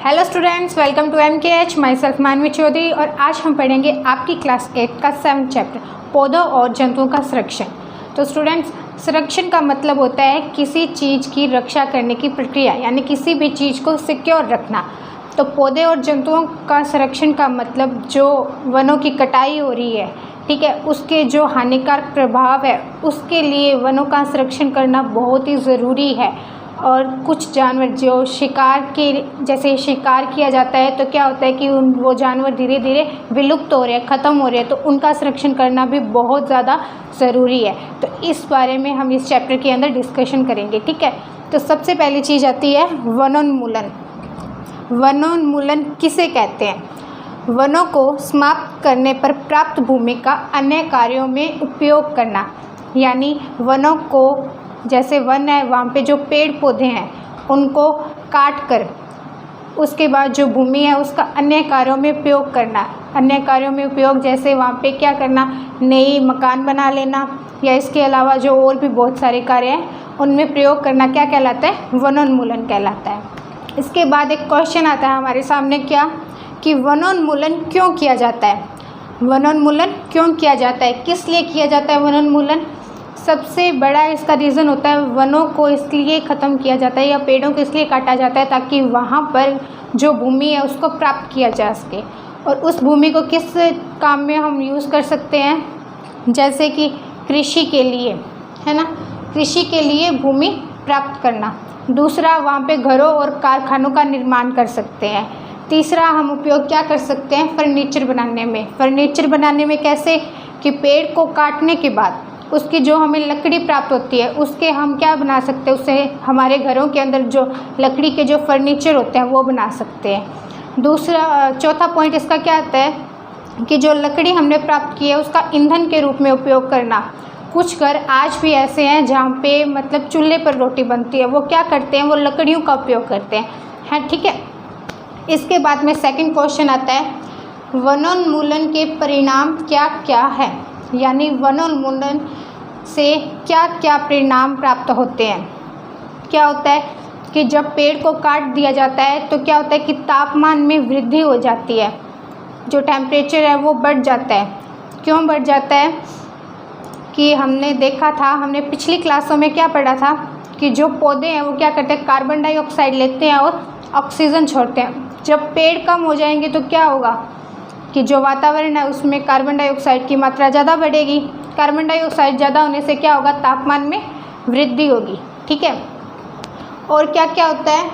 Hello students, welcome to MKH। My self Manvi Chaudhary और आज हम पढ़ेंगे आपकी क्लास 8 का 7th चैप्टर पौधों और जंतुओं का संरक्षण। तो स्टूडेंट्स, संरक्षण का मतलब होता है किसी चीज़ की रक्षा करने की प्रक्रिया, यानी किसी भी चीज़ को सिक्योर रखना। तो पौधे और जंतुओं का संरक्षण का मतलब जो वनों की कटाई हो रही है, ठीक है, उसके जो हानिकारक प्रभाव है उसके लिए वनों का संरक्षण करना बहुत ही ज़रूरी है। और कुछ जानवर जो शिकार के जैसे शिकार किया जाता है तो क्या होता है कि वो जानवर धीरे धीरे विलुप्त हो रहे हैं, ख़त्म हो रहे हैं, तो उनका संरक्षण करना भी बहुत ज़्यादा ज़रूरी है। तो इस बारे में हम इस चैप्टर के अंदर डिस्कशन करेंगे, ठीक है। तो सबसे पहली चीज़ आती है वनोन्मूलन। वनोन्मूलन किसे कहते हैं? वनों को समाप्त करने पर प्राप्त भूमि का अन्य कार्यों में उपयोग करना, यानी वनों को, जैसे वन है वहाँ पे जो पेड़ पौधे हैं उनको काट कर उसके बाद जो भूमि है उसका अन्य कार्यों में उपयोग करना। अन्य कार्यों में उपयोग जैसे वहाँ पे क्या करना, नई मकान बना लेना, या इसके अलावा जो और भी बहुत सारे कार्य हैं उनमें प्रयोग करना क्या कहलाता है? वनोन्मूलन कहलाता है। इसके बाद एक क्वेश्चन आता है हमारे सामने, क्या कि वनोन्मूलन क्यों किया जाता है? वनोन्मूलन क्यों किया जाता है, किस लिए किया जाता है वनोन्मूलन? सबसे बड़ा इसका रीज़न होता है वनों को इसलिए ख़त्म किया जाता है या पेड़ों को इसलिए काटा जाता है ताकि वहाँ पर जो भूमि है उसको प्राप्त किया जा सके। और उस भूमि को किस काम में हम यूज़ कर सकते हैं? जैसे कि कृषि के लिए, है ना, कृषि के लिए भूमि प्राप्त करना। दूसरा, वहाँ पे घरों और कारखानों का निर्माण कर सकते हैं। तीसरा, हम उपयोग क्या कर सकते हैं? फर्नीचर बनाने में। फर्नीचर बनाने में कैसे कि पेड़ को काटने के बाद उसकी जो हमें लकड़ी प्राप्त होती है उसके हम क्या बना सकते हैं? उससे हमारे घरों के अंदर जो लकड़ी के जो फर्नीचर होते हैं वो बना सकते हैं। दूसरा, चौथा पॉइंट इसका क्या आता है कि जो लकड़ी हमने प्राप्त की है उसका ईंधन के रूप में उपयोग करना। कुछ घर आज भी ऐसे हैं जहाँ पे मतलब चूल्हे पर रोटी बनती है, वो क्या करते हैं, वो लकड़ियों का उपयोग करते हैं, ठीक है। इसके बाद में सेकंड क्वेश्चन आता है वनोन्मूलन के परिणाम क्या क्या है, यानी वनोन्मूलन से क्या क्या परिणाम प्राप्त होते हैं। क्या होता है कि जब पेड़ को काट दिया जाता है तो क्या होता है कि तापमान में वृद्धि हो जाती है, जो टेम्परेचर है वो बढ़ जाता है। क्यों बढ़ जाता है कि हमने देखा था, हमने पिछली क्लासों में क्या पढ़ा था कि जो पौधे हैं वो क्या करते हैं, कार्बन डाइऑक्साइड लेते हैं और ऑक्सीजन छोड़ते हैं। जब पेड़ कम हो जाएंगे तो क्या होगा कि जो वातावरण है उसमें कार्बन डाइऑक्साइड की मात्रा ज़्यादा बढ़ेगी। कार्बन डाइऑक्साइड ज़्यादा होने से क्या होगा, तापमान में वृद्धि होगी, ठीक है। और क्या क्या होता है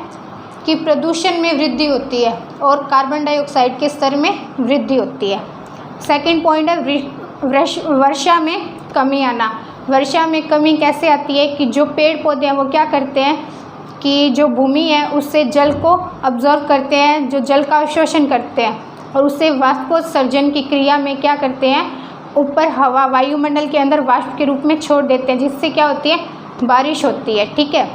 कि प्रदूषण में वृद्धि होती है और कार्बन डाइऑक्साइड के स्तर में वृद्धि होती है। सेकंड पॉइंट है वर्षा में कमी आना। वर्षा में कमी कैसे आती है कि जो पेड़ पौधे हैं वो क्या करते हैं कि जो भूमि है उससे जल को अब्जॉर्ब करते हैं, जो जल का अवशोषण करते हैं और उससे वाष्पोत्सर्जन की क्रिया में क्या करते हैं, ऊपर हवा वायुमंडल के अंदर वाष्प के रूप में छोड़ देते हैं, जिससे क्या होती है, बारिश होती है, ठीक है।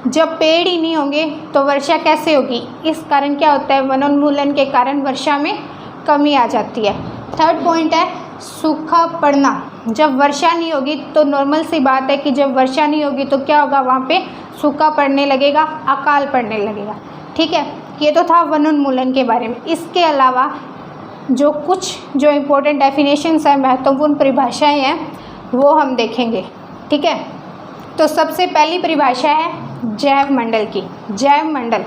जब पेड़ ही नहीं होंगे तो वर्षा कैसे होगी? इस कारण क्या होता है, वनोन्मूलन के कारण वर्षा में कमी आ जाती है। थर्ड पॉइंट है सूखा पड़ना। जब वर्षा नहीं होगी तो नॉर्मल सी बात है कि जब वर्षा नहीं होगी तो क्या होगा, वहाँ पे सूखा पड़ने लगेगा, अकाल पड़ने लगेगा, ठीक है। ये तो था वनोन्मूलन के बारे में। इसके अलावा जो कुछ जो इम्पोर्टेंट डेफिनेशंस हैं, महत्वपूर्ण परिभाषाएं हैं, वो हम देखेंगे, ठीक है। तो सबसे पहली परिभाषा है जैव मंडल की। जैव मंडल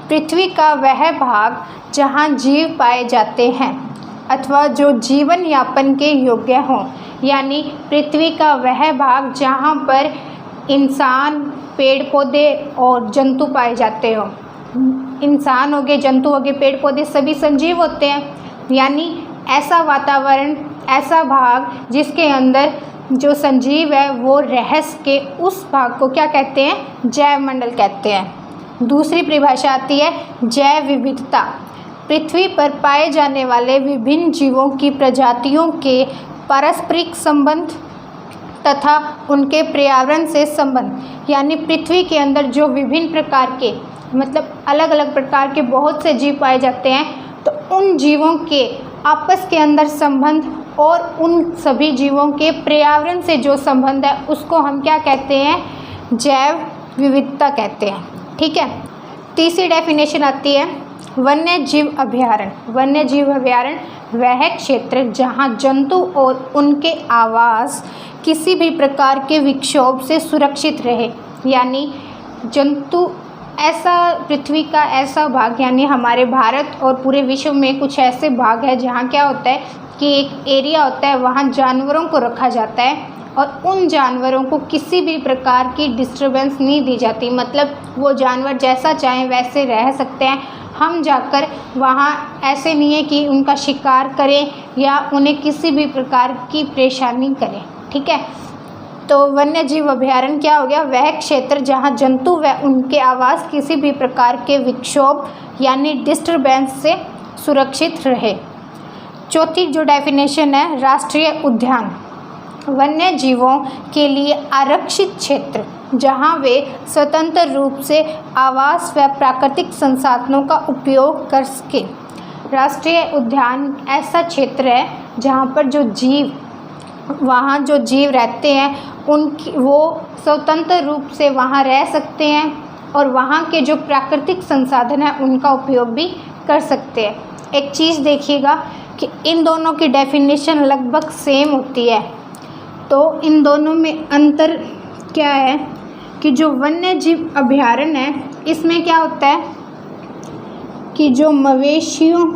पृथ्वी का वह भाग जहाँ जीव पाए जाते हैं अथवा जो जीवन यापन के योग्य हों, यानी पृथ्वी का वह भाग जहाँ पर इंसान, पेड़ पौधे और जंतु पाए जाते हों। इंसान हो गए, जंतु हो गए, पेड़ पौधे सभी संजीव होते हैं, यानी ऐसा वातावरण, ऐसा भाग जिसके अंदर जो संजीव है वो रह सके, उस भाग को क्या कहते हैं, जैव मंडल कहते हैं। दूसरी परिभाषा आती है जैव विविधता। पृथ्वी पर पाए जाने वाले विभिन्न जीवों की प्रजातियों के पारस्परिक संबंध तथा उनके पर्यावरण से संबंध, यानी पृथ्वी के अंदर जो विभिन्न प्रकार के मतलब अलग अलग प्रकार के बहुत से जीव पाए जाते हैं, तो उन जीवों के आपस के अंदर संबंध और उन सभी जीवों के पर्यावरण से जो संबंध है उसको हम क्या कहते हैं, जैव विविधता कहते हैं, ठीक है। तीसरी डेफिनेशन आती है वन्य जीव अभयारण्य। वन्य जीव अभयारण्य वह क्षेत्र जहाँ जंतु और उनके आवास किसी भी प्रकार के विक्षोभ से सुरक्षित रहे। यानी जंतु, ऐसा पृथ्वी का ऐसा भाग, यानी हमारे भारत और पूरे विश्व में कुछ ऐसे भाग है जहाँ क्या होता है कि एक एरिया होता है, वहाँ जानवरों को रखा जाता है और उन जानवरों को किसी भी प्रकार की डिस्टरबेंस नहीं दी जाती। मतलब वो जानवर जैसा चाहें वैसे रह सकते हैं। हम जाकर वहाँ ऐसे नहीं है कि उनका शिकार करें या उन्हें किसी भी प्रकार की परेशानी करें। ठीक है, तो वन्य जीव अभयारण्य क्या हो गया? वह क्षेत्र जहाँ जंतु व उनके आवास किसी भी प्रकार के विक्षोभ यानी डिस्टरबेंस से सुरक्षित रहे। चौथी जो डेफिनेशन है राष्ट्रीय उद्यान। वन्य जीवों के लिए आरक्षित क्षेत्र जहाँ वे स्वतंत्र रूप से आवास व प्राकृतिक संसाधनों का उपयोग कर सकें। राष्ट्रीय उद्यान ऐसा क्षेत्र है जहाँ पर वहाँ जो जीव रहते हैं उनकी वो स्वतंत्र रूप से वहाँ रह सकते हैं और वहाँ के जो प्राकृतिक संसाधन हैं उनका उपयोग भी कर सकते हैं। एक चीज़ देखिएगा कि इन दोनों की डेफिनेशन लगभग सेम होती है, तो इन दोनों में अंतर क्या है कि जो वन्य जीव अभयारण्य है इसमें क्या होता है कि जो मवेशियों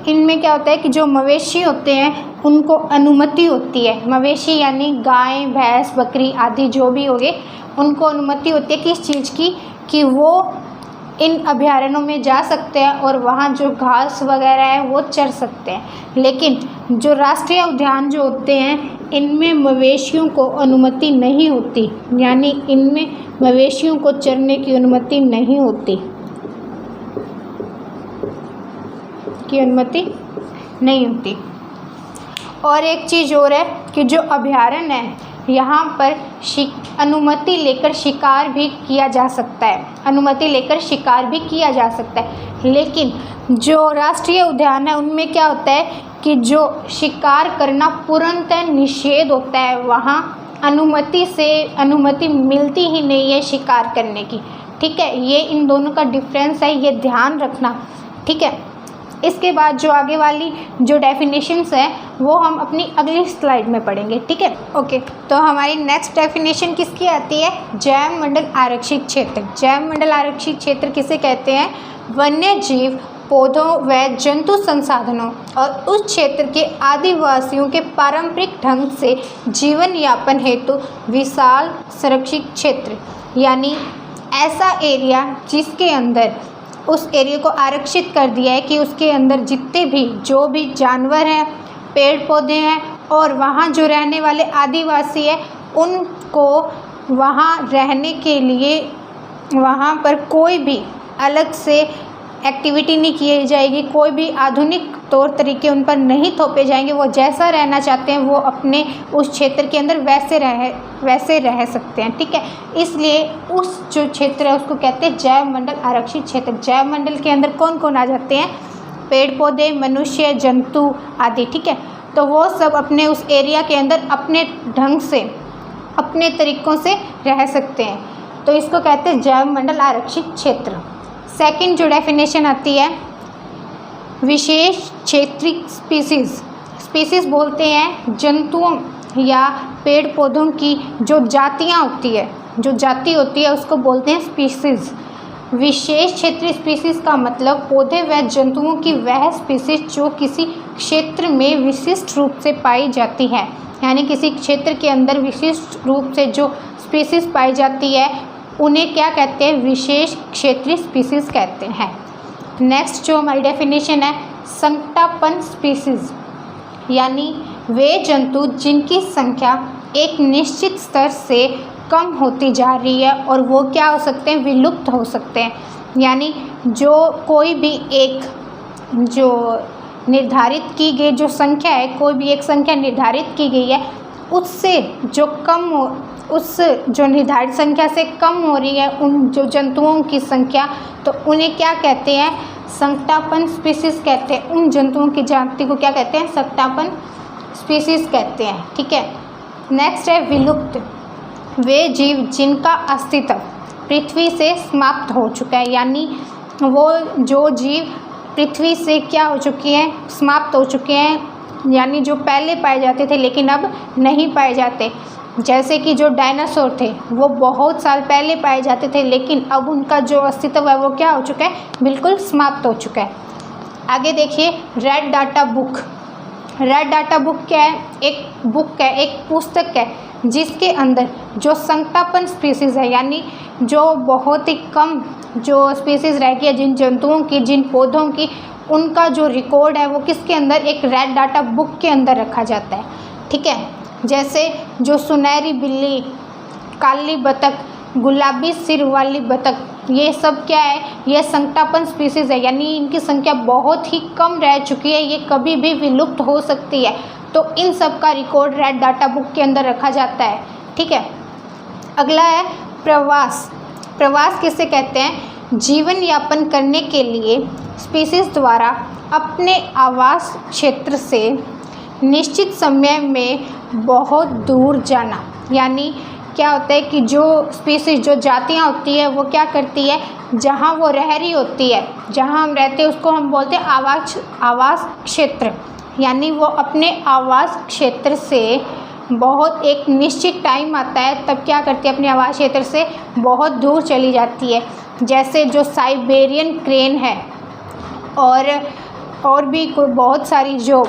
इनमें क्या होता है कि जो मवेशी होते हैं उनको अनुमति होती है। मवेशी यानी गाय, भैंस, बकरी आदि जो भी हो गए, उनको अनुमति होती है किस चीज़ की कि वो इन अभयारण्यों में जा सकते हैं और वहाँ जो घास वगैरह है वो चर सकते हैं। लेकिन जो राष्ट्रीय उद्यान जो होते हैं इनमें मवेशियों को अनुमति नहीं होती, यानी इनमें मवेशियों को चरने की अनुमति नहीं होती, और एक चीज़ और है कि जो अभयारण्य है यहाँ पर अनुमति लेकर शिकार भी किया जा सकता है। लेकिन जो राष्ट्रीय उद्यान है उनमें क्या होता है कि जो शिकार करना पूर्णतः निषेध होता है। वहाँ अनुमति मिलती ही नहीं है शिकार करने की। ठीक है, ये इन दोनों का डिफरेंस है, ये ध्यान रखना। ठीक है, इसके बाद जो आगे वाली जो डेफिनेशंस है वो हम अपनी अगली स्लाइड में पढ़ेंगे। ठीक है, ओके। तो हमारी नेक्स्ट डेफिनेशन किसकी आती है? जैव मंडल आरक्षित क्षेत्र। जैव मंडल आरक्षित क्षेत्र किसे कहते हैं? वन्य जीव, पौधों व जंतु संसाधनों और उस क्षेत्र के आदिवासियों के पारंपरिक ढंग से जीवन यापन हेतु विशाल संरक्षित क्षेत्र, यानी ऐसा एरिया जिसके अंदर उस एरिया को आरक्षित कर दिया है कि उसके अंदर जितने भी जो भी जानवर हैं, पेड़ पौधे हैं और वहाँ जो रहने वाले आदिवासी है उनको वहाँ रहने के लिए वहाँ पर कोई भी अलग से एक्टिविटी नहीं की जाएगी, कोई भी आधुनिक तौर तरीके उन पर नहीं थोपे जाएंगे। वो जैसा रहना चाहते हैं वो अपने उस क्षेत्र के अंदर वैसे रह सकते हैं। ठीक है, इसलिए उस जो क्षेत्र है उसको कहते हैं जैव मंडल आरक्षित क्षेत्र। जैव मंडल के अंदर कौन कौन आ जाते हैं? पेड़ पौधे, मनुष्य, जंतु आदि। ठीक है, तो वो सब अपने उस एरिया के अंदर अपने ढंग से, अपने तरीक़ों से रह सकते हैं, तो इसको कहते हैं जैव मंडल आरक्षित क्षेत्र। सेकंड जो डेफिनेशन आती है विशेष क्षेत्रीय स्पीसीज बोलते हैं जंतुओं या पेड़ पौधों की जो जातियाँ होती है, जो जाति होती है उसको बोलते हैं स्पीसीज। विशेष क्षेत्रीय स्पीसीज का मतलब पौधे व जंतुओं की वह स्पीसीज जो किसी क्षेत्र में विशिष्ट रूप से पाई जाती है, यानी किसी क्षेत्र के अंदर विशिष्ट रूप से जो स्पीसीज पाई जाती है उन्हें क्या कहते हैं? विशेष क्षेत्रीय स्पीसीज कहते हैं। नेक्स्ट जो हमारी डेफिनेशन है संकटापन्न स्पीसीज, यानी वे जंतु जिनकी संख्या एक निश्चित स्तर से कम होती जा रही है और वो क्या हो सकते हैं? विलुप्त हो सकते हैं। यानी जो कोई भी एक जो निर्धारित की गई जो संख्या है, कोई भी एक संख्या निर्धारित की गई है उससे जो कम उस जो निर्धारित संख्या से कम हो रही है उन जो जंतुओं की संख्या, तो उन्हें क्या कहते हैं, संकटापन्न स्पीसीज कहते हैं। उन जंतुओं की जाति को क्या कहते हैं, संकटापन्न स्पीसीज कहते हैं। ठीक है, नेक्स्ट है विलुप्त, वे जीव जिनका अस्तित्व पृथ्वी से समाप्त हो चुका है, यानी वो जो जीव पृथ्वी से क्या हो चुकी हैं, समाप्त हो चुके हैं, यानी जो पहले पाए जाते थे लेकिन अब नहीं पाए जाते। जैसे कि जो डायनासोर थे वो बहुत साल पहले पाए जाते थे लेकिन अब उनका जो अस्तित्व है वो क्या हो चुका है, बिल्कुल समाप्त हो चुका है। आगे देखिए red data book. Red data book क्या है, एक बुक है, एक पुस्तक है जिसके अंदर जो संकटापन्न स्पीसीज़ है, यानी जो बहुत ही कम जो स्पीसीज़ रह गई है, जिन जंतुओं की, जिन पौधों की, उनका जो रिकॉर्ड है वो किसके अंदर, एक रेड डाटा बुक के अंदर रखा जाता है। ठीक है, जैसे जो सुनहरी बिल्ली, काली बतख, गुलाबी सिर वाली बतख, ये सब क्या है, ये संकटापन्न स्पीसीज़ है, यानी इनकी संख्या बहुत ही कम रह चुकी है, ये कभी भी विलुप्त हो सकती है। तो इन सब का रिकॉर्ड रेड डाटा बुक के अंदर रखा जाता है। ठीक है, अगला है प्रवास। प्रवास किसे कहते हैं, जीवन यापन करने के लिए स्पीसीज़ द्वारा अपने आवास क्षेत्र से निश्चित समय में बहुत दूर जाना। यानी क्या होता है कि जो स्पीसीज़, जो जातियाँ होती है वो क्या करती है, जहाँ वो रह रही होती है, जहाँ हम रहते हैं उसको हम बोलते हैं आवास क्षेत्र, यानी वो अपने आवास क्षेत्र से बहुत एक निश्चित टाइम आता है तब क्या करती है, अपने आवास क्षेत्र से बहुत दूर चली जाती है। जैसे जो साइबेरियन क्रेन है और भी कोई बहुत सारी जो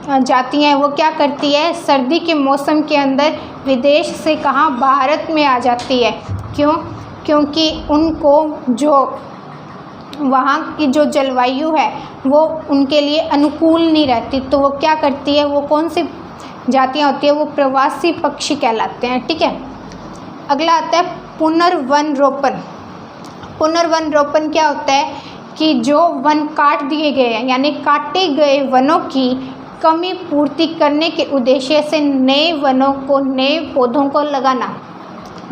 जातियाँ हैं वो क्या करती है, सर्दी के मौसम के अंदर विदेश से कहाँ, भारत में आ जाती है। क्यों, क्योंकि उनको जो वहाँ की जो जलवायु है वो उनके लिए अनुकूल नहीं रहती, तो वो क्या करती है, वो कौन सी जातियाँ होती है, वो प्रवासी पक्षी कहलाते हैं। ठीक है, अगला आता है पुनर्वन रोपण। पुनर्वन रोपण क्या होता है कि जो वन काट दिए गए हैं, यानी काटे गए वनों की कमी पूर्ति करने के उद्देश्य से नए वनों को, नए पौधों को लगाना।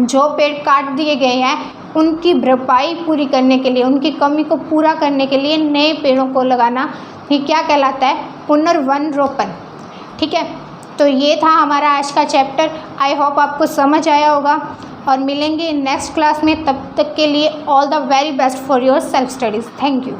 जो पेड़ काट दिए गए हैं उनकी भरपाई पूरी करने के लिए, उनकी कमी को पूरा करने के लिए नए पेड़ों को लगाना, ये क्या कहलाता है, पुनर्वन रोपण। ठीक है, तो ये था हमारा आज का चैप्टर। आई होप आपको समझ आया होगा और मिलेंगे नेक्स्ट क्लास में। तब तक के लिए all the very best for your self studies. Thank you.